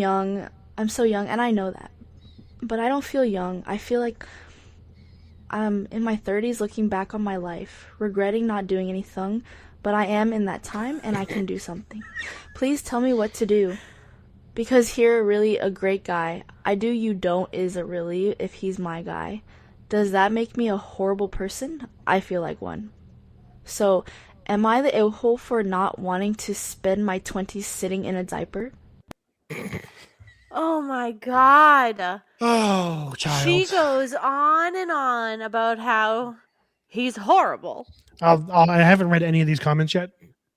so young, and I know that. But I don't feel young. I feel like I'm in my 30s looking back on my life, regretting not doing anything, but I am in that time and I can do something. Please tell me what to do. Because here, really a great guy. I do you don't is a really if he's my guy. Does that make me a horrible person? I feel like one. So, am I the a-hole for not wanting to spend my 20s sitting in a diaper? Oh my God. Oh, She child. goes on and on about how he's horrible. I haven't read any of these comments yet.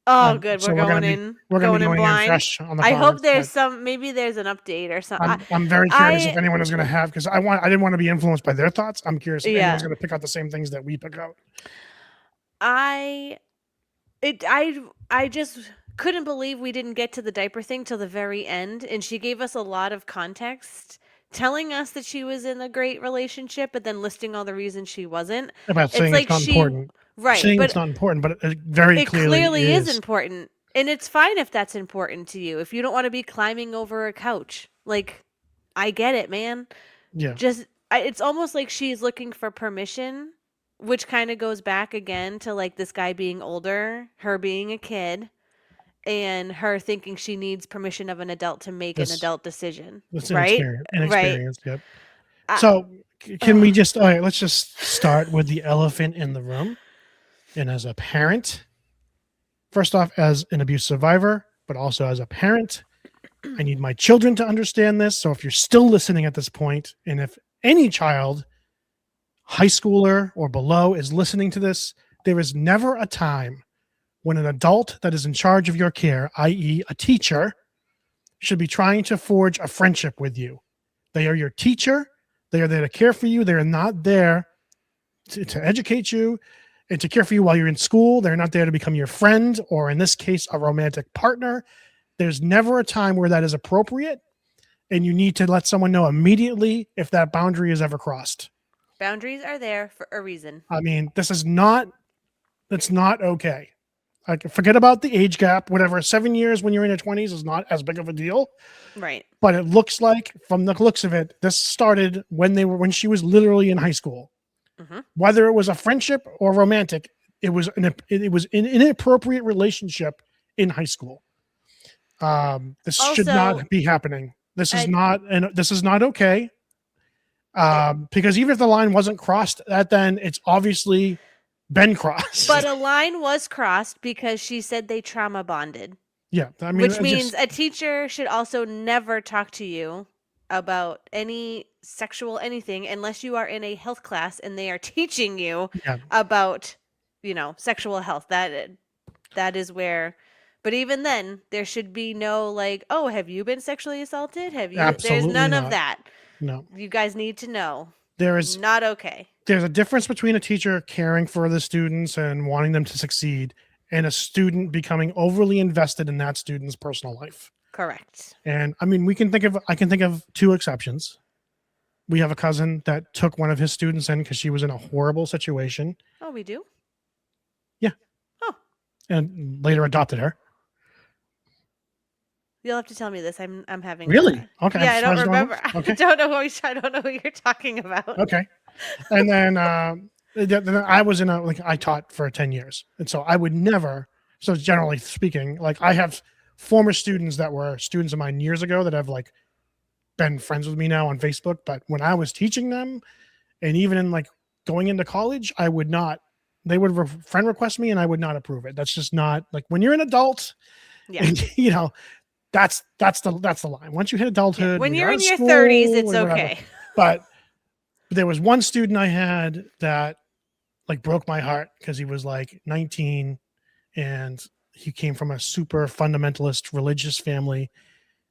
Oh, good. So we're gonna be Going in going in blind. fresh on the I hope comments. there's But maybe there's an update or something. I'm very curious if anyone is going to have, because I didn't want to be influenced by their thoughts. I'm curious if anyone's Yeah. going to pick out the same things that we pick out. I just couldn't believe we didn't get to the diaper thing till the very end, and she gave us a lot of context, telling us that she was in a great relationship, but then listing all the reasons she wasn't. About It's saying it's like not important. right, Saying it's but not important, but it very it clearly clearly is is. important, and it's fine if that's important to you. If you don't want to be climbing over a couch, like, I get it, man. Yeah. Just it's almost like she's looking for permission, which kind of goes back again to like this guy being older, her being a kid, and her thinking she needs permission of an adult to make an This adult decision. That's Right? Right. inexperienced. Yep. I, So can we ugh, just, all right, let's just start with the elephant in the room. And as a parent, first off, as an abuse survivor, but also as a parent, I need my children to understand this. So if you're still listening at this point, and if any child, high schooler or below, is listening to this, there is never a time when an adult that is in charge of your care, i.e., a teacher, should be trying to forge a friendship with you. They are your teacher. They are there to care for you. They are not there to educate you and to care for you while you're in school. They're not there to become your friend, or in this case, a romantic partner. There's never a time where that is appropriate, and you need to let someone know immediately if that boundary is ever crossed. boundaries are there for a reason. I mean, that's not okay. Like, forget about the age gap, whatever. 7 years when you're in your 20s is not as big of a deal. Right. But it looks like, from the looks of it, this started when she was literally in high school. Mm-hmm. Whether it was a friendship or romantic, it was an inappropriate relationship in high school. This should Also, not be happening. This is not okay. Because even if the line wasn't crossed, then it's obviously been crossed. but a line was crossed because she said they trauma bonded. Yeah, I mean, Which means a teacher should also never talk to you about any sexual anything unless you are in a health class and they are teaching you about, sexual health. That is where. But even then, there should be no like, oh, have you been sexually assaulted? Have you? Absolutely There's none not. of that. No. You guys need to know. There is not okay. There's a difference between a teacher caring for the students and wanting them to succeed, and a student becoming overly invested in that student's personal life. Correct. And I mean, I can think of two exceptions. We have a cousin that took one of his students in because she was in a horrible situation. Oh, we do? Yeah. Oh. And later adopted her. You'll have to tell me this. I'm having really okay. Yeah, I don't remember. Okay. I don't know who you're talking about. Okay. And then I was I taught for 10 years, and so I would never. So generally speaking, like, I have former students that were students of mine years ago that have like been friends with me now on Facebook. But when I was teaching them, and even in like going into college, I would not. They would friend request me, and I would not approve it. That's just not like, when you're an adult. Yeah. And, that's the line. Once you hit adulthood, when you're in your 30s, it's okay. But there was one student I had that like broke my heart because he was like 19, and he came from a super fundamentalist religious family.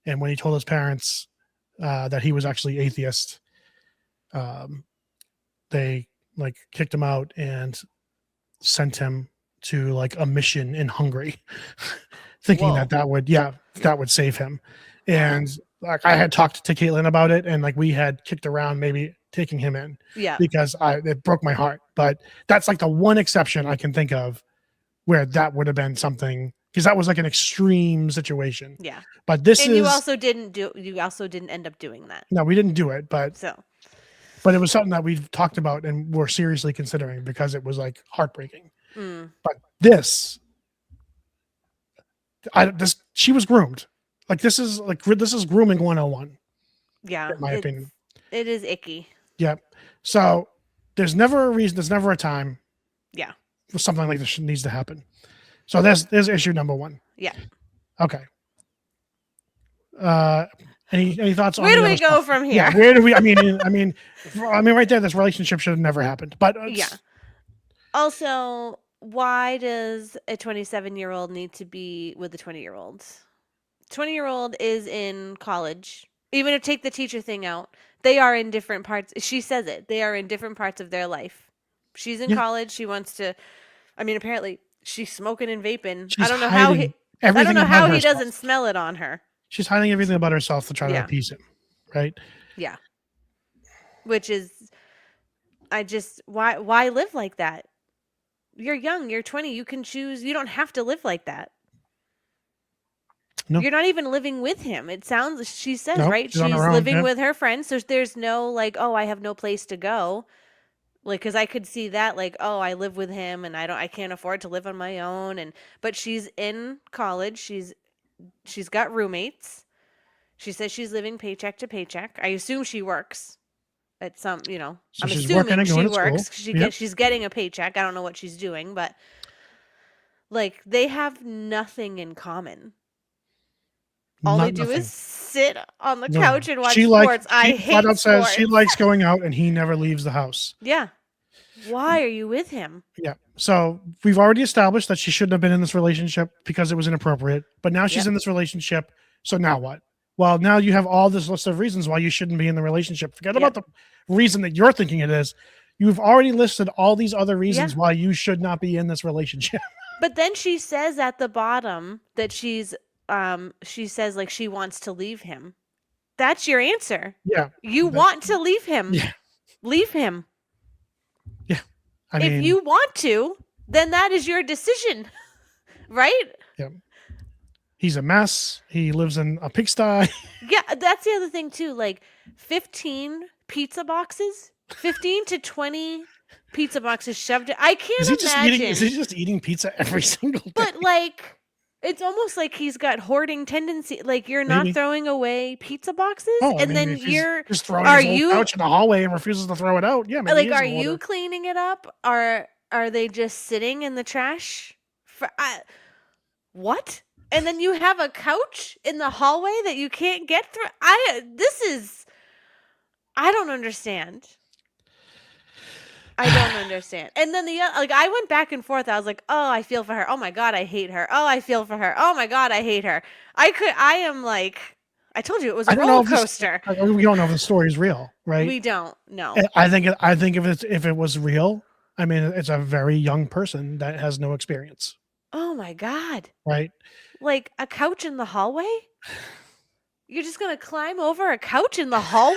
And when he told his parents that he was actually atheist, they like kicked him out and sent him to like a mission in Hungary, thinking that would save him. And like, I had talked to Caitlin about it, and like, we had kicked around maybe taking him in, because it broke my heart. But that's like the one exception I can think of where that would have been something, because that was like an extreme situation. Yeah. But you also didn't end up doing that. No, we didn't do it, but it was something that we've talked about and we're seriously considering, because it was like heartbreaking. But she was groomed. Like, this is grooming 101. Yeah. In my opinion. It is icky. Yep. So there's never a reason, there's never a time. Yeah. For something like this needs to happen. So there's issue number one. Yeah. Okay. Any thoughts on Where do the we other go stuff? from here? Yeah, where do we? I mean, right there. This relationship should have never happened. But Yeah. Also, why does a 27-year-old need to be with a 20-year-old? 20-year-old is in college. Even if take the teacher thing out, they are in different parts. She says it. They are in different parts of their life. She's in Yeah. college. She wants to. I mean, apparently she's smoking and vaping. She's I don't know how hiding he. everything I don't know about how he herself. doesn't smell it on her. She's hiding everything about herself to try to Yeah. appease him, right? Yeah. Which is, I just why live like that? You're young. You're 20. You can choose. You don't have to live like that. No. You're not even living with him. It sounds, she says, Nope, right? she's on She's her own, living yeah. with her friends. So there's no like, oh, I have no place to go. Like, cause I could see that like, oh, I live with him and I can't afford to live on my own. But she's in college. She's got roommates. She says she's living paycheck to paycheck. I assume she works at some, So I'm she's working assuming and she going to school. works. Yep. She's getting a paycheck. I don't know what she's doing, but like they have nothing in common. All they do is sit on the couch and watch sports. I hate sports. Says she likes going out and he never leaves the house. Yeah. Why are you with him? Yeah. So we've already established that she shouldn't have been in this relationship because it was inappropriate. But now she's in this relationship. So now what? Well, now you have all this list of reasons why you shouldn't be in the relationship. Forget about the reason that you're thinking it is. You've already listed all these other reasons why you should not be in this relationship. But then she says at the bottom that she says like she wants to leave him. That's your answer. Yeah. You want to leave him. Yeah. Leave him. Yeah. I mean, if you want to, then that is your decision. Right? Yeah. He's a mess. He lives in a pigsty. Yeah, that's the other thing too. Like 15 pizza boxes, 15 to 20 pizza boxes shoved. I can't imagine. Is he just eating pizza every single day? But like, it's almost like he's got hoarding tendency. Like you're not throwing away pizza boxes, and then you're just throwing his whole couch in the hallway and refuses to throw it out. Yeah, maybe like, are you cleaning it up? Are they just sitting in the trash? What? And then you have a couch in the hallway that you can't get through. I don't understand. I don't understand. And then I went back and forth. I was like, oh, I feel for her. Oh my God, I hate her. Oh, I feel for her. Oh my God, I hate her. I told you it was a roller coaster. We don't know if the story is real, right? We don't know. I think if it was real, I mean, it's a very young person that has no experience. Oh my God. Right. Like a couch in the hallway? You're just going to climb over a couch in the hallway?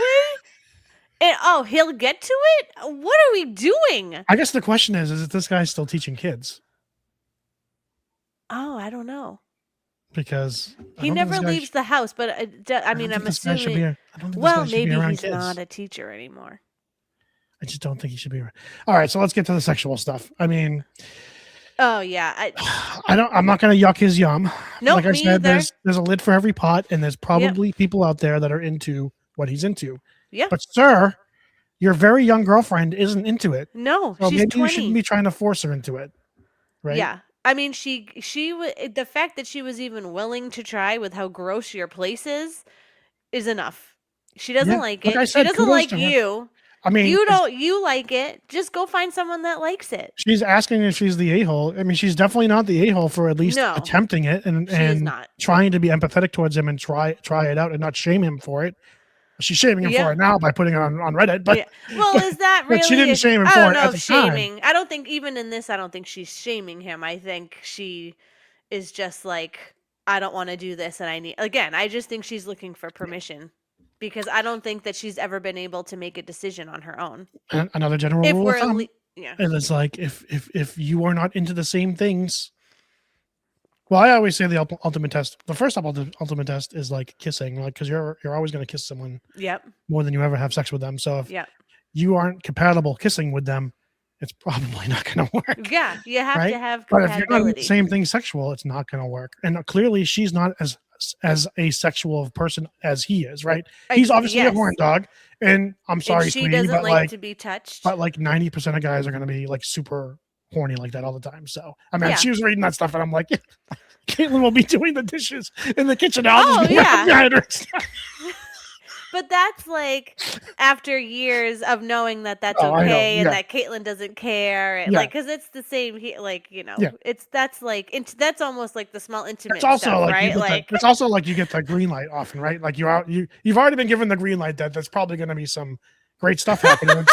And he'll get to it? What are we doing? I guess the question is this guy still teaching kids? Oh, I don't know. Because he never leaves the house, but I'm assuming. Maybe he's not a teacher anymore. I just don't think he should be around. All right, so let's get to the sexual stuff. I mean, oh yeah, I'm not going to yuck his yum. Nope, like I said, there's a lid for every pot, and there's probably people out there that are into what he's into. Yeah. But sir, your very young girlfriend isn't into it. No, so she's maybe 20. You shouldn't be trying to force her into it. Right? Yeah. I mean, the fact that she was even willing to try with how gross your place is enough. She doesn't like it. She doesn't like you. I mean, you like it. Just go find someone that likes it. She's asking if she's the a-hole. I mean, she's definitely not the a-hole for at least attempting it and trying to be empathetic towards him and try it out and not shame him for it. She's shaming him for it now by putting it on Reddit. But well, is that really? But she didn't shame him for it at the shaming. time. I don't think even in this. I don't think she's shaming him. I think she is just like, I don't want to do this, and I need. Again, I just think she's looking for permission because I don't think that she's ever been able to make a decision on her own. Another general rule of thumb. And it's like if you are not into the same things. Well, I always say the ultimate test. The first ultimate test is like kissing, like because you're always going to kiss someone. Yep. More than you ever have sex with them. So if you aren't compatible kissing with them, it's probably not going to work. Yeah, you have to have compatibility. But if you're not the same thing sexual, it's not going to work. And clearly, she's not as asexual of a person as he is. Right? He's obviously a horn dog, and I'm sorry, and she sweetie, doesn't but like to be touched. But like 90% of guys are going to be like super horny like that all the time. So I mean, she was reading that stuff, and I'm like, Caitlin will be doing the dishes in the kitchen. Oh yeah. But that's like after years of knowing that that's Oh, I know. okay and Yeah. that Caitlin doesn't care, and Yeah. like because it's the same. Like Yeah. that's like that's almost like the small intimate It's also stuff, like you right? get Like it's also like you get the green light often, right? Like you've already been given the green light that there's probably going to be some great stuff happening.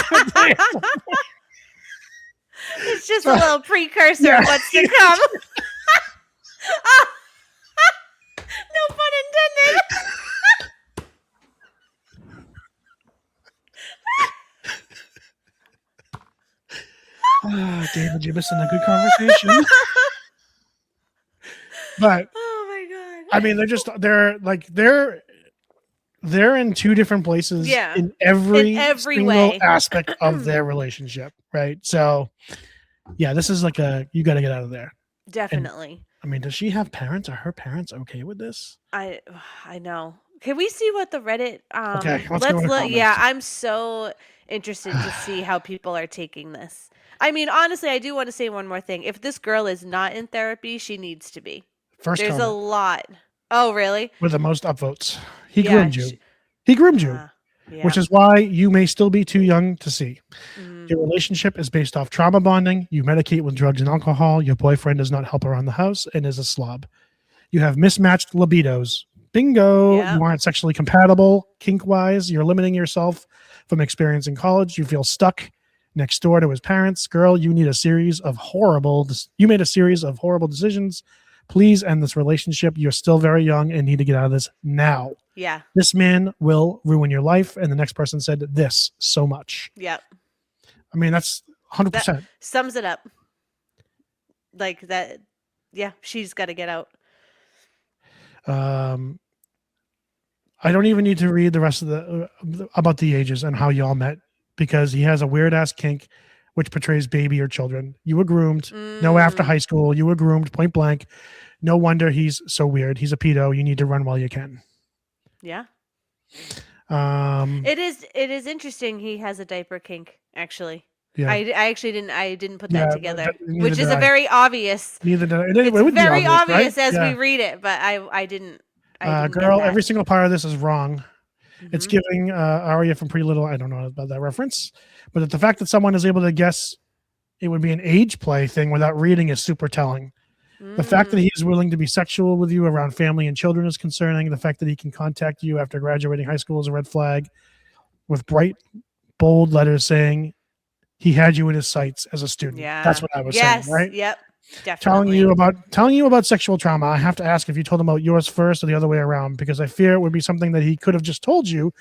it's just a little precursor Yeah. of what's to come. No pun intended. David, you're missing a good conversation. But Oh my god. I mean, they're in two different places Yeah. in every every single way. aspect of their relationship, right? So, yeah, this is like you got to get out of there. Definitely. I mean, does she have parents? Are her parents okay with this? I know. Can we see what the Reddit Okay, let's go to look. comments. Yeah, I'm so interested to see how people are taking this. I mean, honestly, I do want to say one more thing. If this girl is not in therapy, she needs to be. First There's a comment lot. Oh, really? with the most upvotes. He Yeah, groomed you. He groomed you, yeah. which is why you may still be too young to see. Mhm. Your relationship is based off trauma bonding. You medicate with drugs and alcohol. Your boyfriend does not help around the house and is a slob. You have mismatched libidos. Bingo. Yep. You aren't sexually compatible. Kink wise, you're limiting yourself from experiencing college. You feel stuck next door to his parents. Girl, you made a series of horrible decisions. Please end this relationship. You're still very young and need to get out of this now. Yeah. This man will ruin your life. And the next person said this so much. Yep. I mean, that's 100%. That sums it up. Like that. Yeah, she's got to get out. I don't even need to read the rest of about the ages and how y'all met, because he has a weird ass kink which portrays baby or children. You were groomed. No, after high school, you were groomed point blank. No wonder he's so weird. He's a pedo. You need to run while you can. Yeah. Um, It is interesting. He has a diaper kink, actually. yeah. I actually didn't put that together, neither which is did a I. very obvious. Neither did I. It It's would be very obvious right? as Yeah. we read it, but I didn't. I didn't Girl, get that. every single part of this is wrong. It's Mhm. giving Arya from Pretty Little. I don't know about that reference, but the fact that someone is able to guess it would be an age play thing without reading is super telling. The fact that he is willing to be sexual with you around family and children is concerning. The fact that he can contact you after graduating high school is a red flag, with bright, bold letters saying he had you in his sights as a student. Yeah. That's what I was saying, right? Yep. Telling Definitely. you about sexual trauma. I have to ask if you told him about yours first or the other way around, because I fear it would be something that he could have just told you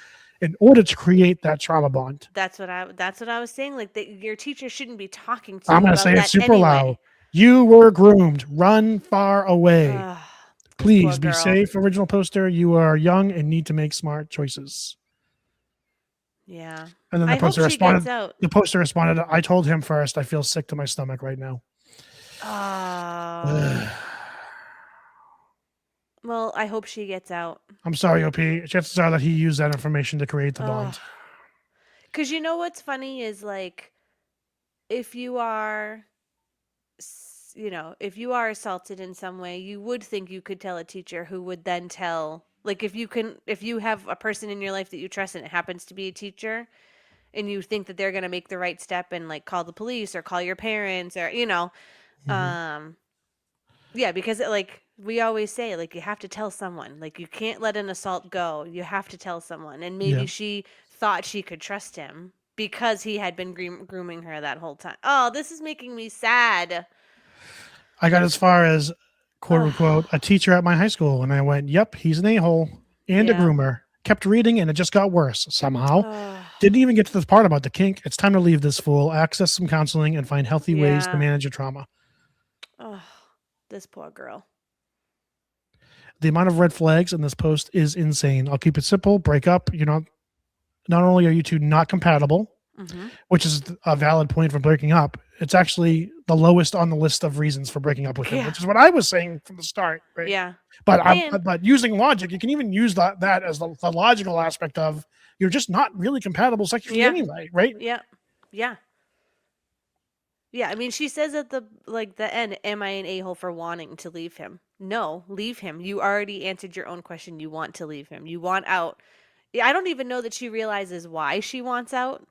in order to create that trauma bond. That's what I was saying. Like your teacher shouldn't be talking to you I'm going about to say that it super anyway. loud. You were groomed. Run far away. Ugh, this Please poor be girl. safe. Original poster. You are young and need to make smart choices. Yeah. And then the I hope poster she responded. gets out. The poster responded, I told him first. I feel sick to my stomach right now. Oh. Well, I hope she gets out. I'm sorry, OP. Chances are that he used that information to create the bond. Because you know what's funny is, like, if you are, if you are assaulted in some way, you would think you could tell a teacher who would then tell, like, if you have a person in your life that you trust and it happens to be a teacher, and you think that they're going to make the right step and, like, call the police or call your parents or, yeah, because like we always say, like, you have to tell someone. Like, you can't let an assault go. You have to tell someone. And maybe Yeah. she thought she could trust him because he had been grooming her that whole time. Oh, this is making me sad. I got as far as, quote unquote, a teacher at my high school, and I went, yep, he's an a-hole and a Yeah. groomer. Kept reading, and it just got worse somehow. Ugh. Didn't even get to the part about the kink. It's time to leave this fool, access some counseling, and find healthy ways to Yeah. manage your trauma. Oh, this poor girl. The amount of red flags in this post is insane. I'll keep it simple. Break up. Not only are you two not compatible, Mm-hmm. which is a valid point for breaking up, it's actually the lowest on the list of reasons for breaking up with him, Yeah. which is what I was saying from the start. Right? Yeah. But but using logic, you can even use that as the logical aspect of you're just not really compatible sexually Yeah. anyway, right? Yeah. Yeah. Yeah, I mean, she says at the end, am I an a-hole for wanting to leave him? No, leave him. You already answered your own question. You want to leave him. You want out. I don't even know that she realizes why she wants out,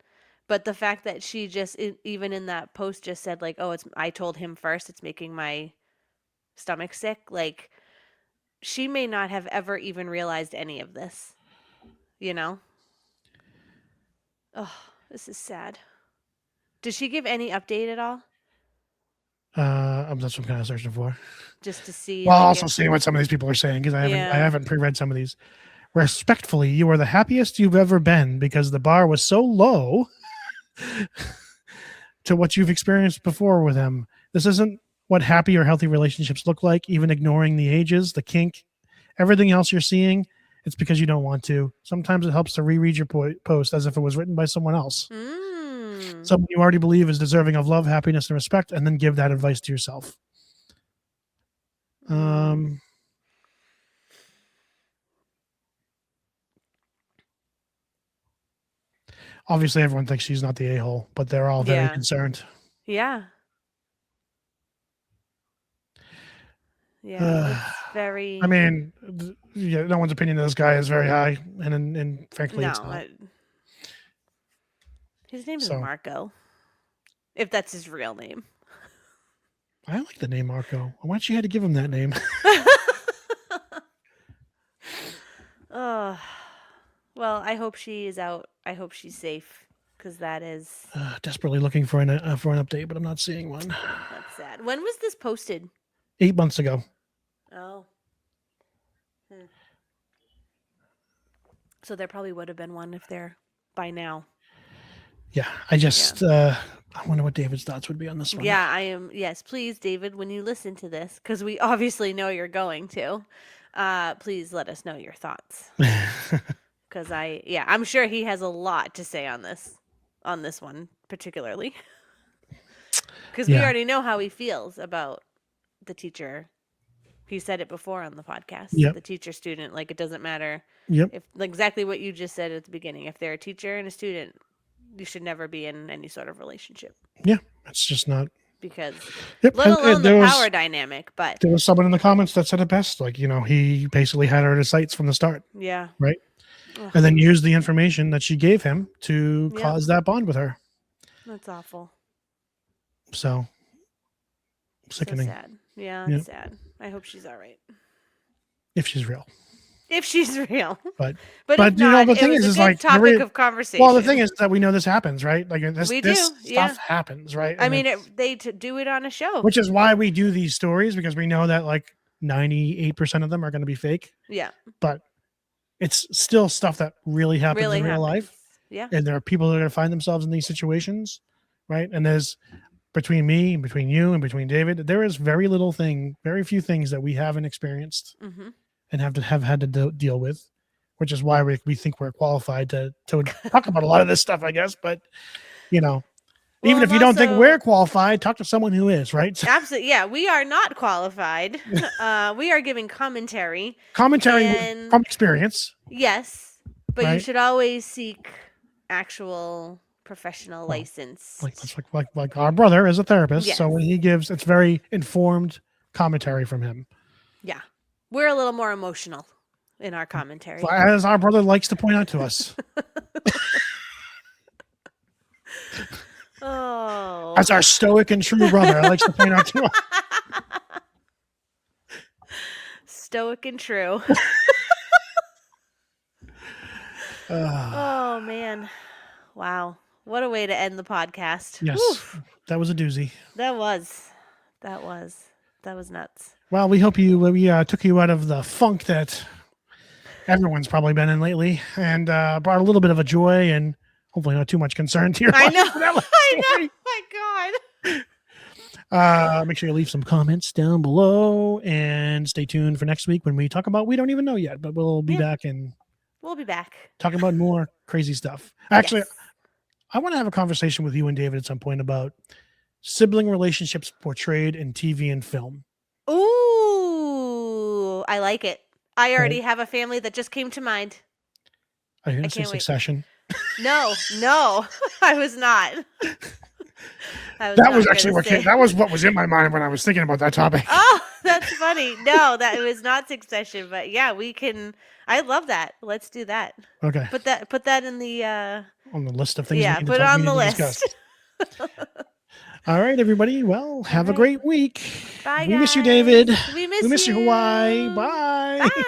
but the fact that she just even in that post just said like, "Oh, I told him first. It's making my stomach sick." Like she may not have ever even realized any of this, you know? Oh, this is sad. Did she give any update at all? That's what I'm kind of searching for. Just to see. Well, like, also seeing what some of these people are saying because I Yeah. haven't pre-read some of these. Respectfully, you are the happiest you've ever been because the bar was so low to what you've experienced before with him. This isn't what happy or healthy relationships look like, even ignoring the ages, the kink, everything else you're seeing. It's because you don't want to. Sometimes it helps to reread your post as if it was written by someone else. Someone you already believe is deserving of love, happiness, and respect, and then give that advice to yourself. Obviously, everyone thinks she's not the a-hole, but they're all very concerned. Yeah. Yeah, it's very. I mean, no one's opinion of this guy is very high, and frankly, it's not. His name is Marco, if that's his real name. I like the name Marco. Why don't you had to give him that name? Well, I hope she is out. I hope she's safe because that is desperately looking for an update, but I'm not seeing one. That's sad. When was this posted? 8 months ago. Oh. So there probably would have been one if they're by now. Yeah, I wonder what David's thoughts would be on this one. Yeah, I am. Yes, please, David, when you listen to this, because we obviously know you're going to, please let us know your thoughts. Because I'm sure he has a lot to say on this one particularly. Because we already know how he feels about the teacher. He said it before on the podcast. Yep. The teacher student, like it doesn't matter. Yep. If exactly what you just said at the beginning. If they're a teacher and a student, you should never be in any sort of relationship. Yeah, it's just not. Because let alone the power dynamic, but there was someone in the comments that said it best. Like, he basically had her at his sights from the start. Yeah. Right. Ugh. And then used the information that she gave him to cause that bond with her. That's awful. So sickening. So sad. Yeah, it's sad. I hope she's all right. If she's real. If she's real. But if not, the thing is a good like topic of conversation. Well, the thing is that we know this happens, right? Like this stuff happens, right? I mean, they do it on a show. Which is why we do these stories, because we know that like 98% of them are going to be fake. Yeah. But it's still stuff that really happens in real life. Yeah. And there are people that are going to find themselves in these situations, right? And there's between me, between you, and between David, there is very few things that we haven't experienced and have had to deal with, which is why we think we're qualified to talk about a lot of this stuff, I guess. But, even if you don't think we're qualified, talk to someone who is, right? Absolutely. Yeah, we are not qualified. We are giving commentary. Commentary from experience. Yes, but you should always seek actual professional license. Like our brother is a therapist, so when he gives, it's very informed commentary from him. Yeah, we're a little more emotional in our commentary, as our brother likes to point out to us. Oh, as our stoic and true brother likes to point out to us. Stoic and true. Oh man, wow. What a way to end the podcast. Yes. Oof. That was a doozy. That was nuts. Well, we hope we took you out of the funk that everyone's probably been in lately and brought a little bit of a joy and hopefully not too much concern to your life. I know. My God. Make sure you leave some comments down below and stay tuned for next week when we talk about, we don't even know yet, but we'll be back and we'll be back talking about more crazy stuff. Actually, I want to have a conversation with you and David at some point about sibling relationships portrayed in TV and film. Ooh, I like it. I already have a family that just came to mind. Are you going to say Succession? No, I was not. That was actually that was what was in my mind when I was thinking about that topic. Oh. That's funny. No, that it was not Succession, but yeah, we can. I love that. Let's do that. Okay. Put that in the. On the list of things Yeah, we need put to, it on we the need to list. discuss. All right, everybody. Well, have a right. great week. Bye, We miss you, guys. David. We miss We miss you, Hawaii. you. Bye. Bye.